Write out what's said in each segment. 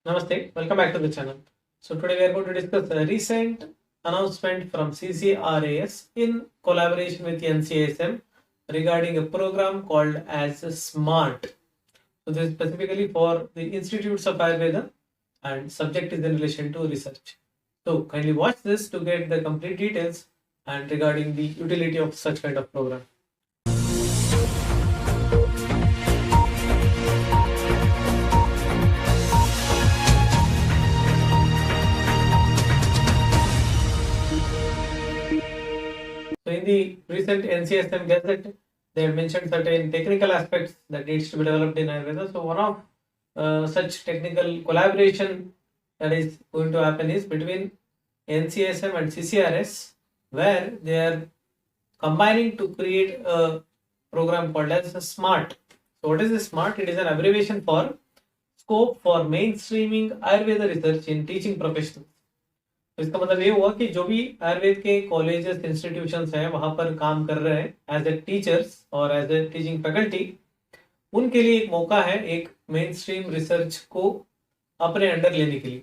Namaste, welcome back to the channel. So today we are going to discuss a recent announcement from CCRAS in collaboration with NCSM regarding a program called as SMART. So this is specifically for the Institutes of Ayurveda and subject is in relation to research. So kindly watch this to get the complete details and regarding the utility of such kind of program. So in the recent NCSM Gazette, they have mentioned certain technical aspects that needs to be developed in Ayurveda. So one of such technical collaboration that is going to happen is between NCSM and CCRS, where they are combining to create a program called as SMART. So what is the SMART? It is an abbreviation for Scope for Mainstreaming Ayurveda Research in Teaching Professionals. तो इसका मतलब ये हुआ कि जो भी आयुर्वेद के colleges institutions हैं वहां पर काम कर रहे हैं एज ए टीचर्स और एज ए टीचिंग फैकल्टी, उनके लिए एक मौका है एक मेन स्ट्रीम रिसर्च को अपने अंडर लेने के लिए.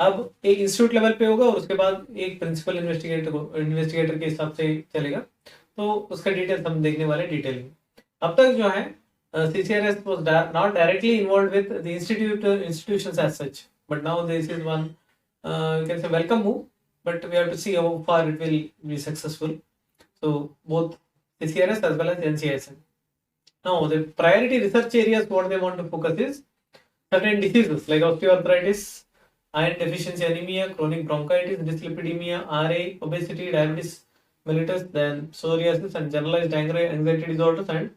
अब एक इंस्टीट्यूट लेवल पे होगा और उसके बाद एक प्रिंसिपल इन्वेस्टिगेटर के हिसाब से चलेगा. तो उसका डिटेल्स हम देखने वाले डिटेल में. अब तक जो है CCRS was not directly involved with the institutions as such, but now this is one you can say welcome move, but we have to see how far it will be successful. So both CCRS as well as NCSM. Now the priority research areas what they want to focus is certain diseases like osteoarthritis, iron deficiency anemia, chronic bronchitis, dyslipidemia, RA, obesity, diabetes mellitus, then psoriasis and generalized anxiety disorders and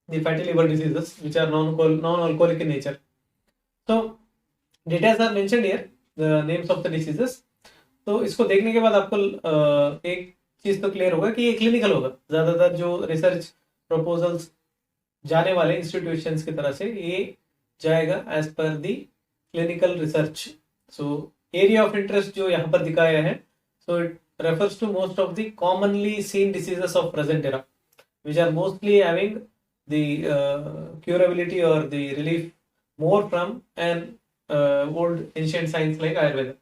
the fatty liver diseases which are non-alcoholic in nature. So details are mentioned here, the names of the diseases. तो इसको देखने के बाद आपको एक चीज तो clear होगा कि ये क्लिनिकल होगा. ज्यादातर जो रिसर्च प्रपोजल्स जाने वाले इंस्टीट्यूशंस की तरह से ये जाएगा as per the clinical research. So area of interest जो यहाँ पर दिखाया है, so it refers to most of the commonly seen diseases of present era which are mostly having the curability or the relief more from an old ancient science like Ayurveda.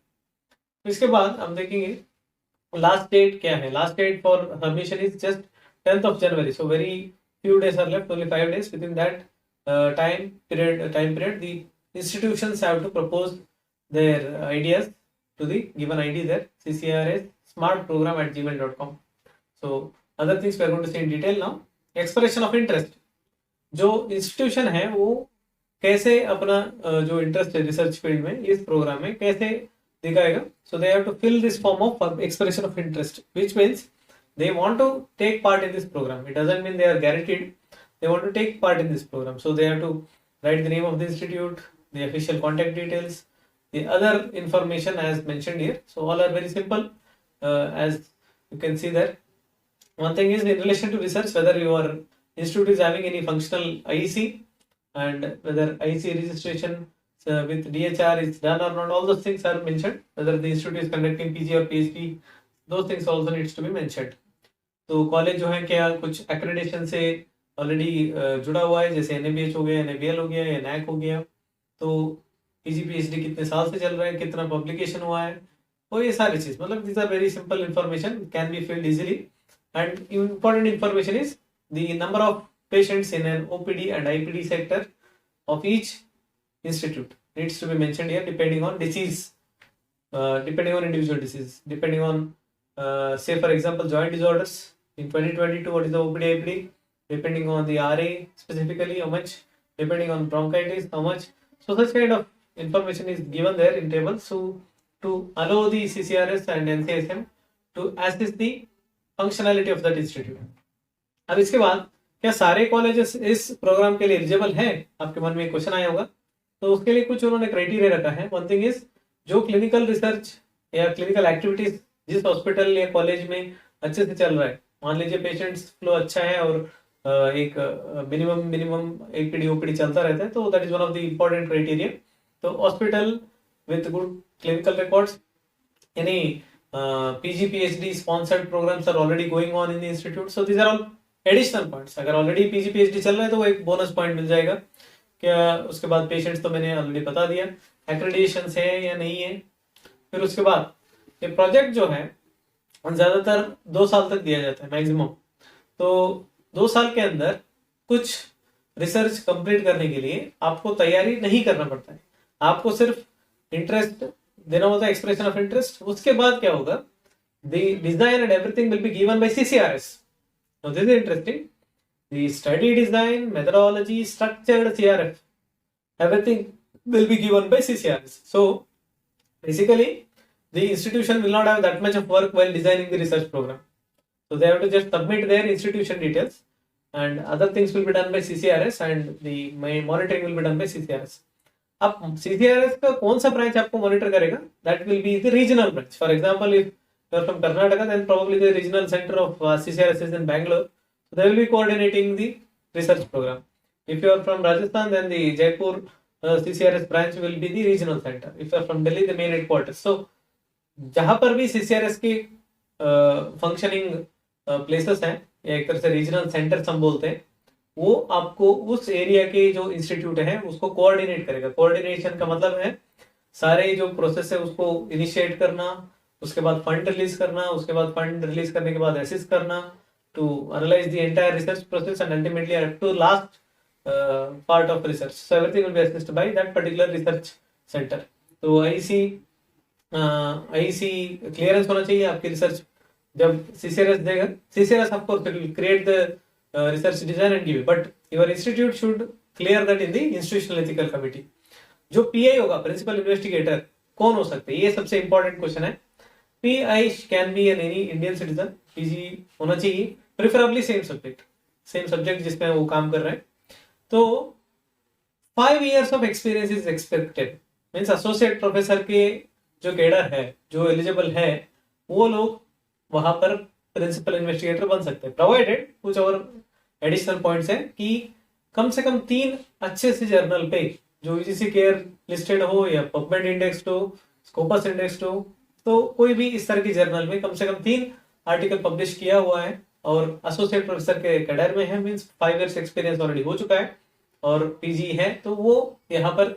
इसके बाद हम देखेंगे last date क्या है. Last date for submission is just 10th of January. So very few days are left, only 5 days. Within that time period, the institutions have to propose their ideas to the given ID there, CCRS smartprogram@gmail.com. So other things we are going to see in detail now. Expression of interest. जो institution है वो कैसे अपना जो interest है research field में इस programme में कैसे दिखाएगा. So they have to fill this form of expression of interest which means they want to take part in this program. It doesn't mean they are guaranteed. They want to take part in this program. So they have to write the name of the institute, the official contact details, the other information as mentioned here. So all are very simple. As you can see there, one thing is in relation to research, whether your institute is having any functional IEC and whether IEC registration with DHR is done or not. All those things are mentioned. Whether the institute is conducting PG or PhD, those things also needs to be mentioned. तो college जो है क्या कुछ accreditation से already जुड़ा हुआ है, जैसे NABH हो गया, NABL हो गया या NAC हो गया. तो PG PhD कितने साल से चल रहा है, कितना पब्लिकेशन हुआ है, तो ये सारी चीज मतलब these are very simple information can be filled easily. And important information is the number of patients in an OPD and IPD sector of each institute needs to be mentioned here depending on disease, depending on individual disease, depending on say for example joint disorders in 2022 what is the OPD IPD, depending on the RA specifically how much, depending on bronchitis how much. So such kind of information is given there in table, so to allow the CCRS and NCSM to assess the functionality of that institute. अब इसके बाद क्या सारे colleges इस programme के लिए eligible हैं, आपके मन में क्वेश्चन आया होगा. तो उसके लिए कुछ उन्होंने क्राइटेरिया रखा है. वन थिंग इज जो क्लिनिकल रिसर्च या क्लिनिकल एक्टिविटीज जिस हॉस्पिटल या कॉलेज में अच्छे से चल रहा है, मान लीजिए पेशेंट्स फ्लो अच्छा है और एक मिनिमम APD OPD चलता रहता है, तो that is one of the important criteria. तो hospital with good clinical records, यानी PG PhD sponsored programs are already going on in the institute. So these are all additional points. अगर already PG PhD चल रहा है तो वो एक bonus point मिल जाएगा. क्या उसके बाद पेशेंट्स तो मैंने ऑलरेडी बता दिया. एक्रेडिटेशन है या नहीं है। फिर उसके बाद ये प्रोजेक्ट जो है ज्यादातर 2 साल तक दिया जाता है मैक्सिमम। तो 2 साल के अंदर कुछ रिसर्च कंप्लीट करने के लिए आपको तैयारी नहीं करना पड़ता है, आपको सिर्फ इंटरेस्ट देना होता है, एक्सप्रेशन ऑफ इंटरेस्ट। उसके बाद क्या होगा, the design and everything will be given by CCRS। Now this is interesting, the study design, methodology, structured CRF, everything will be given by CCRS. So basically the institution will not have that much of work while designing the research program, so they have to just submit their institution details and other things will be done by CCRS and the monitoring will be done by CCRS. अब CCRS का कौन सा branch आपको monitor करेगा, that will be the regional branch. For example, if you are from Karnataka, then probably the regional center of CCRS is in Bangalore, so they will be coordinating the research program. If you are from Rajasthan, then the Jaipur CCRS branch will be the regional center. If you are from Delhi, the main headquarters. So जहां पर भी CCRS की functioning places हैं, या एक तरह से regional centres हम बोलते हैं, वो आपको उस एरिया के जो इंस्टीट्यूट है उसको कोऑर्डिनेट करेगा। कोऑर्डिनेशन का मतलब है सारे जो प्रोसेस है उसको इनिशिएट करना, उसके बाद फंड रिलीज करना, उसके बाद फंड रिलीज करने के बाद असिस्ट करना to analyse the entire research process and ultimately up to last part of research. So everything will be assessed by that particular research center. तो IEC क्लियरेंस होना चाहिए आपकी रिसर्च। जब CCRS देगा, CCRS of course will create the research design and give it, but your institute should clear that in the institutional ethical committee. जो PI होगा, principal investigator, कौन हो सकते हैं, ये सबसे इंपॉर्टेंट क्वेश्चन है। PI can be an any Indian citizen, PG होना चाहिए, प्रेफरेबली सेम सब्जेक्ट जिसमें वो काम कर रहे हैं। तो 5 years of experience is expected, means associate professor के जो कैडर है, जो एलिजिबल है, वो लोग वहां पर प्रिंसिपल इन्वेस्टिगेटर बन सकते हैं, प्रोवाइडेड कुछ और एडिशनल पॉइंट्स हैं कि कम से कम 3 अच्छे से जर्नल पे जो UGC केयर लिस्टेड हो या पबमेड इंडेक्स हो, स्कोपस इंडेक्स हो, तो कोई भी इस तरह की जर्नल में कम से कम 3 आर्टिकल पब्लिश किया हुआ है और एसोसिएट प्रोफेसर के कैडर में है, मींस 5 years एक्सपीरियंस ऑलरेडी हो चुका है और PG है, तो वो यहाँ पर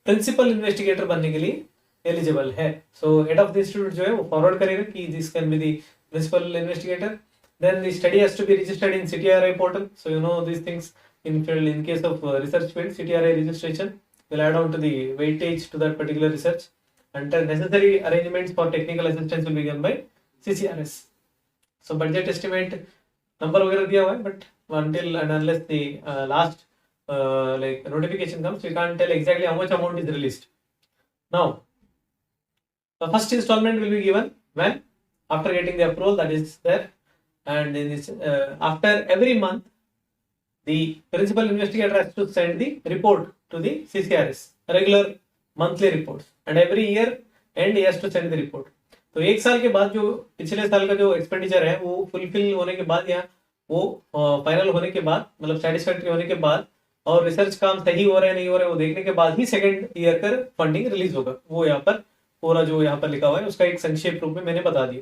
प्रिंसिपल इन्वेस्टिगेटर बनने के लिए एलिजिबल है। So head of the institute जो है वो फॉरवर्ड करेगा कि this can be the principal investigator. Then the study has to be registered in CTRI portal, so you know this things in case of research field, CTRI registration will add on to the weightage to that particular research, and the necessary arrangements for technical assistance will be given by CCRS. So budget estimate number वगैरह दिया हुआ है, but until and unless the last like notification comes, we can't tell exactly how much amount is released. Now the first installment will be given when after getting the approval that is there, and in this after every month the principal investigator has to send the report to the CCRS, regular monthly reports, and every year end he has to send the report. तो 1 साल के बाद जो पिछले साल का जो expenditure है वो फुलफिल होने के बाद या वो फाइनल होने के बाद, मतलब सेटिस्फैक्टरी होने के बाद, और रिसर्च काम सही हो रहा है नहीं हो रहा है वो देखने के बाद ही सेकंड ईयर का फंडिंग रिलीज होगा। वो यहाँ पर पूरा जो यहाँ पर लिखा हुआ है उसका एक संक्षेप रूप में मैंने बता दिया।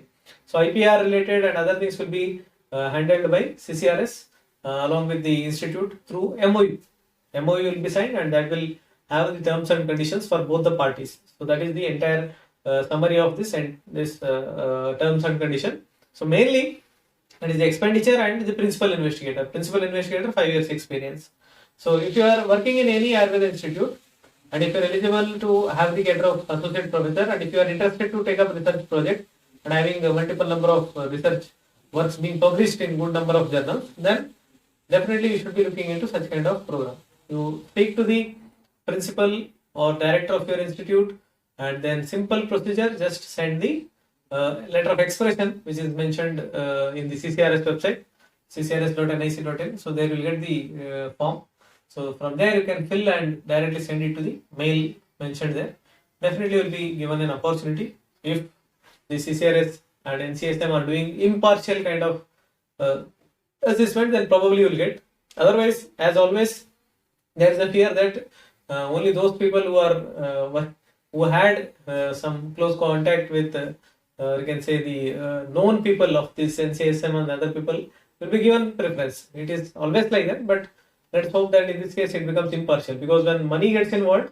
सो IPR related and other things will be handled by CCRS along with the institute through MOU. MOU will be signed and that will have the terms and conditions for both the parties. So that is the entire summary of this and this terms and condition. So mainly it is the expenditure and the principal investigator. Principal investigator 5 years experience. So if you are working in any Ayurveda institute and if you are eligible to have the cadre of associate professor, and if you are interested to take up research project and having a multiple number of research works being published in good number of journals, then definitely you should be looking into such kind of program. You speak to the principal or director of your institute, and then simple procedure, just send the letter of expression which is mentioned in the CCRS website, ccrs.nic.in. So there you will get the form. So from there you can fill and directly send it to the mail mentioned there. Definitely you will be given an opportunity if the CCRS and NCSM are doing impartial kind of assessment, then probably you will get. Otherwise, as always, there is a fear that only those people who are who had some close contact with you can say the known people of this NCSM and other people will be given preference. It is always like that, but let's hope that in this case it becomes impartial, because when money gets involved,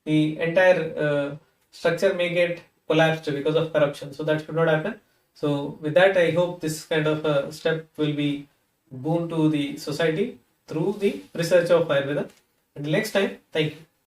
the entire structure may get collapsed because of corruption. So that should not happen. So with that, I hope this kind of a step will be boon to the society through the research of Ayurveda. Until next time, thank you.